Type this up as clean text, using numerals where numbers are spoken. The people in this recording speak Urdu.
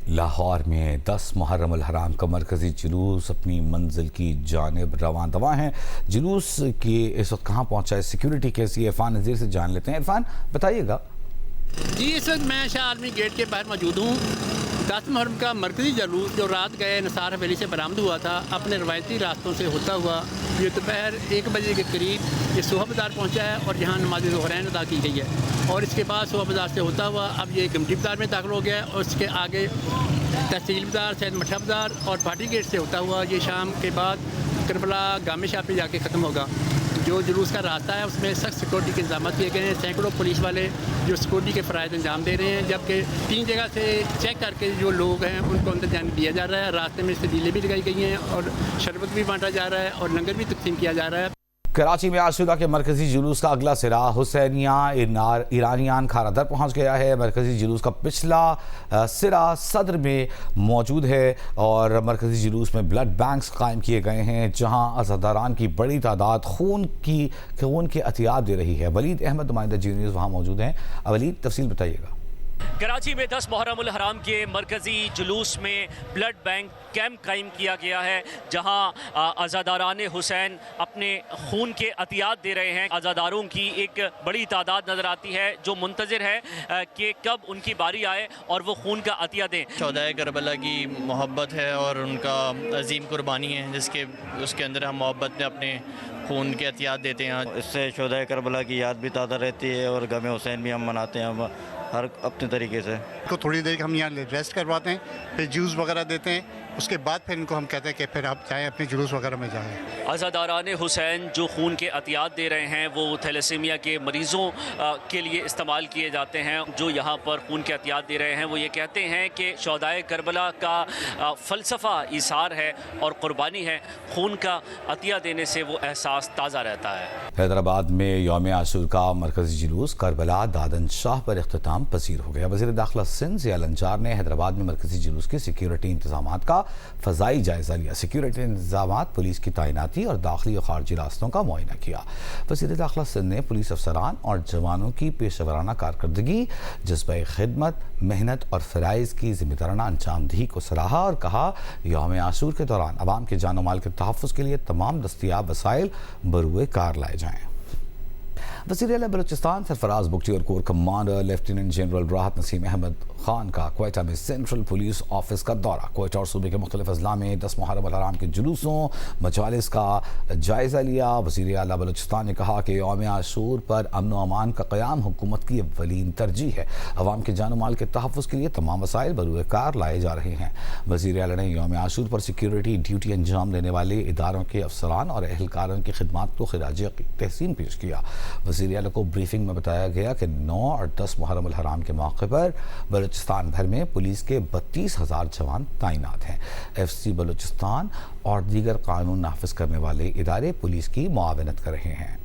لاہور میں 10 محرم الحرام کا مرکزی جلوس اپنی منزل کی جانب رواں دواں ہیں۔ جلوس کی اس وقت کہاں پہنچا ہے، سیکیورٹی کیسی ہے، عرفان نذیر سے جان لیتے ہیں۔ عرفان بتائیے گا۔ جی اس وقت میں شاہ عالمی گیٹ کے باہر موجود ہوں۔ 10 محرم کا مرکزی جلوس جو رات گئے نثار حویلی سے برآمد ہوا تھا، اپنے روایتی راستوں سے ہوتا ہوا یہ دوپہر 1 بجے کے قریب یہ صوبہ بازار پہنچا ہے اور یہاں نماز ظہرین ادا کی گئی ہے، اور اس کے بعد صوبہ بازار سے ہوتا ہوا اب یہ کمیٹی بازار میں داخل ہو گیا ہے، اور اس کے آگے تحصیل بازار، سید مٹھا بازار اور بھاٹی گیٹ سے ہوتا ہوا یہ شام کے بعد کربلا گامے شاہ پہ جا کے ختم ہوگا۔ جو جلوس کا راستہ ہے اس میں سخت سیکورٹی کے انتظامات کیے گئے ہیں، سینکڑوں پولیس والے جو سیکورٹی کے فرائض انجام دے رہے ہیں، جبکہ 3 جگہ سے چیک کر کے جو لوگ ہیں ان کو اندر جانے دیا جا رہا ہے۔ راستے میں سبیلیں بھی لگائی گئی ہیں اور شربت بھی بانٹا جا رہا ہے اور لنگر بھی تقسیم کیا جا رہا ہے۔ کراچی میں عاشورہ کے مرکزی جلوس کا اگلا سرا حسینیہ ایرانیان کھارا در پہنچ گیا ہے۔ مرکزی جلوس کا پچھلا سرا صدر میں موجود ہے اور مرکزی جلوس میں بلڈ بینکس قائم کیے گئے ہیں جہاں عزاداران کی بڑی تعداد خون کے عطیات دے رہی ہے۔ ولید احمد نمائندہ جی نیوز وہاں موجود ہیں۔ ولید تفصیل بتائیے گا۔ کراچی میں 10 محرم الحرام کے مرکزی جلوس میں بلڈ بینک کیمپ قائم کیا گیا ہے جہاں عزاداران حسین اپنے خون کے عطیات دے رہے ہیں۔ عزاداروں کی ایک بڑی تعداد نظر آتی ہے جو منتظر ہے کہ کب ان کی باری آئے اور وہ خون کا عطیہ دیں۔ شہدائے کربلا کی محبت ہے اور ان کا عظیم قربانی ہے اس کے اندر ہم محبت میں اپنے خون کے عطیات دیتے ہیں۔ اس سے شہدائے کربلا کی یاد بھی تازہ رہتی ہے اور غم حسین بھی ہم مناتے ہیں ہر اپنے طریقے سے۔ کو تھوڑی دیر ہم یہاں ریسٹ کرواتے ہیں، پھر جوس وغیرہ دیتے ہیں، اس کے بعد پھر ان کو ہم کہتے ہیں کہ پھر آپ جائیں اپنے جلوس وغیرہ میں جائیں۔ عزاداران حسین جو خون کے عطیات دے رہے ہیں وہ تھیلیسیمیا کے مریضوں کے لیے استعمال کیے جاتے ہیں۔ جو یہاں پر خون کے عطیات دے رہے ہیں وہ یہ کہتے ہیں کہ شہدائے کربلا کا فلسفہ ایثار ہے اور قربانی ہے، خون کا عطیہ دینے سے وہ احساس تازہ رہتا ہے۔ حیدرآباد میں یوم عاشور کا مرکزی جلوس کربلا دادن شاہ پر اختتام پذیر ہو گیا۔ وزیر داخلہ سندھ ضیاء الانجار نے حیدرآباد میں مرکزی جلوس کی سیکیورٹی انتظامات کا فضائی جائزہ لیا۔ سیکیورٹی انتظامات، پولیس کی تعیناتی اور داخلی اور خارجی راستوں کا معائنہ کیا۔ وزیر داخلہ سندھ نے پولیس افسران اور جوانوں کی پیشہ ورانہ کارکردگی، جذبہ خدمت، محنت اور فرائض کی ذمہ دارانہ انجام دہی کو سراہا اور کہا یوم عاشور کے دوران عوام کے جان و مال کے تحفظ کے لیے تمام دستیاب وسائل بروئے کار لائے جائیں۔ وزیر اعلیٰ بلوچستان سرفراز بگٹی اور کور کمانڈر لیفٹیننٹ جنرل راحت نسیم احمد خان کا کوئٹہ میں سینٹرل پولیس آفس کا دورہ۔ کوئٹہ اور صوبے کے مختلف اضلاع میں 10 محرم الحرام کے جلوسوں مجالس کا جائزہ لیا۔ وزیر اعلیٰ بلوچستان نے کہا کہ یوم عاشور پر امن و امان کا قیام حکومت کی اولین ترجیح ہے۔ عوام کے جان و مال کے تحفظ کے لیے تمام وسائل بروئے کار لائے جا رہے ہیں۔ وزیر اعلیٰ نے یوم عاشور پر سیکیورٹی ڈیوٹی انجام دینے والے اداروں کے افسران اور اہلکاروں کی خدمات کو خراج تحسین پیش کیا۔ وزیر اعلیٰ کو بریفنگ میں بتایا گیا کہ 9 اور 10 محرم الحرام کے موقع پر بلوچستان بھر میں پولیس کے 32,000 جوان تعینات ہیں۔ ایف سی بلوچستان اور دیگر قانون نافذ کرنے والے ادارے پولیس کی معاونت کر رہے ہیں۔